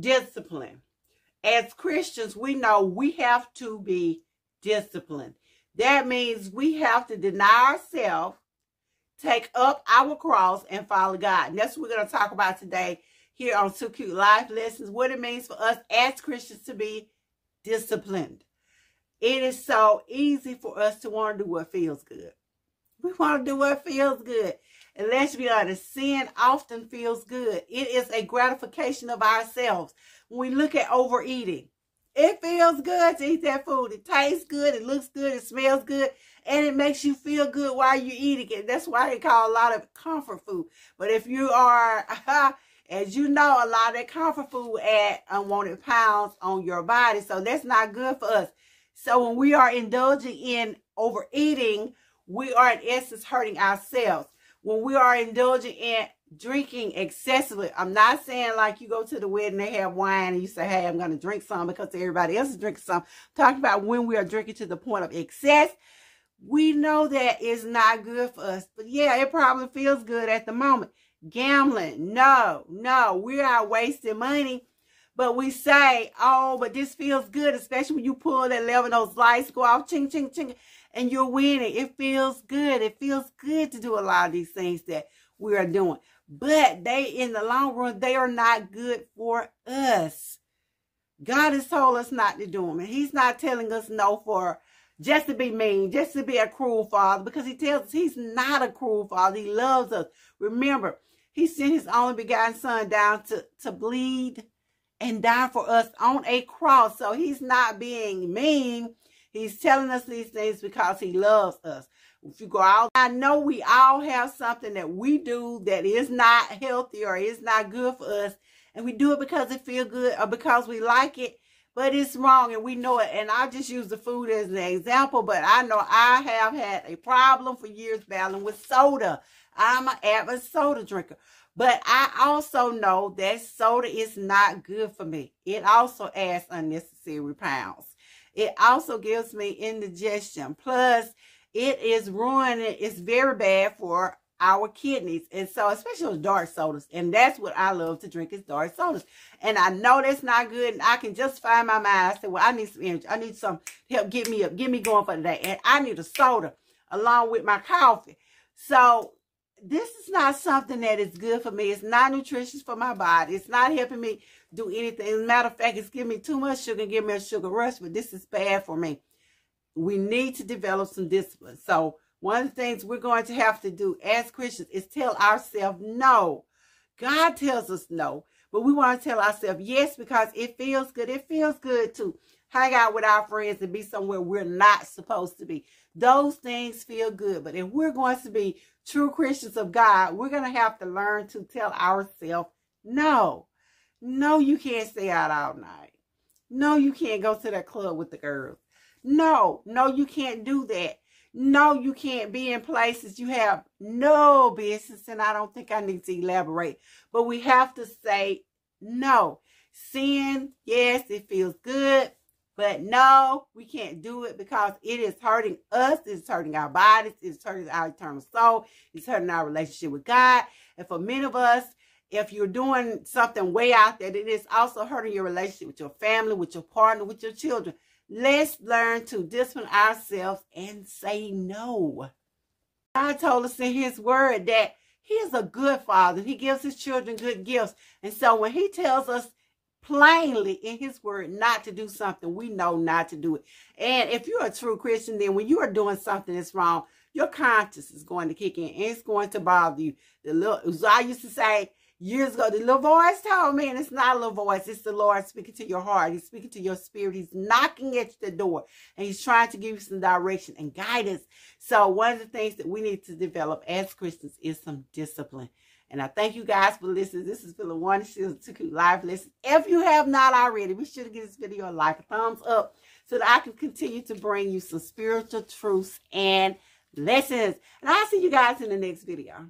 discipline. As Christians, we know we have to be disciplined. That means we have to deny ourselves, take up our cross, and follow God. And that's what we're going to talk about today here on Too Cute Life Lessons, what it means for us as Christians to be disciplined. It is so easy for us to want to do what feels good. We want to do what feels good. And let's be honest, sin often feels good. It is a gratification of ourselves. When we look at overeating, it feels good to eat that food. It tastes good, it looks good, it smells good, and it makes you feel good while you're eating it. That's why they call a lot of it comfort food. But if you are, as you know, a lot of that comfort food add unwanted pounds on your body. So that's not good for us. So when we are indulging in overeating, we are in essence hurting ourselves. When we are indulging in drinking excessively, I'm not saying like you go to the wedding, they have wine and you say, hey, I'm going to drink some because everybody else is drinking some. I'm talking about when we are drinking to the point of excess. We know that is not good for us. But yeah, it probably feels good at the moment. Gambling, no, we are wasting money. But we say, oh, but this feels good, especially when you pull that lever and those lights go off, ching, ching, ching, and you're winning. It feels good. It feels good to do a lot of these things that we are doing. But they, in the long run, they are not good for us. God has told us not to do them. And he's not telling us no for just to be mean, just to be a cruel father, because he tells us he's not a cruel father. He loves us. Remember, he sent his only begotten son down to bleed and die for us on a cross. So he's not being mean. He's telling us these things because he loves us. If you go out, I know we all have something that we do that is not healthy or is not good for us. And we do it because it feels good or because we like it. But it's wrong and we know it. And I just use the food as an example. But I know I have had a problem for years battling with soda. I'm an avid soda drinker. But I also know that soda is not good for me. It also adds unnecessary pounds. It also gives me indigestion. Plus, it is ruining, it's very bad for our kidneys. And so, especially those dark sodas. And that's what I love to drink is dark sodas. And I know that's not good. And I can just find my mind. I say, well, I need some energy. I need some help get me up, get me going for the day. And I need a soda along with my coffee. So, this is not something that is good for me. It's not nutritious for my body. It's not helping me do anything. As a matter of fact, it's giving me too much sugar and giving me a sugar rush, but this is bad for me. We need to develop some discipline. So one of the things we're going to have to do as Christians is tell ourselves no. God tells us no, but we want to tell ourselves yes because it feels good. It feels good to hang out with our friends and be somewhere we're not supposed to be. Those things feel good. But if we're going to be true Christians of God, we're going to have to learn to tell ourselves no. No, you can't stay out all night. No, you can't go to that club with the girls. No, you can't do that. No, you can't be in places you have no business. And I don't think I need to elaborate. But we have to say no. Sin, yes, it feels good. But no, we can't do it because it is hurting us. It's hurting our bodies. It's hurting our eternal soul. It's hurting our relationship with God. And for many of us, if you're doing something way out there, it is also hurting your relationship with your family, with your partner, with your children. Let's learn to discipline ourselves and say no. God told us in his word that he is a good father. He gives his children good gifts. And so when he tells us plainly in his word not to do something, we know not to do it. And if you're a true Christian, then when you are doing something that's wrong, your conscience is going to kick in and it's going to bother you. I used to say years ago, the little voice told me, and it's not a little voice, it's the Lord speaking to your heart. He's speaking to your spirit. He's knocking at the door and he's trying to give you some direction and guidance. So one of the things that we need to develop as Christians is some discipline. And I thank you guys for listening. This is Phyllis Warner, Too Cute Life Lessons. If you have not already, be sure to give this video a like, a thumbs up, so that I can continue to bring you some spiritual truths and lessons. And I'll see you guys in the next video.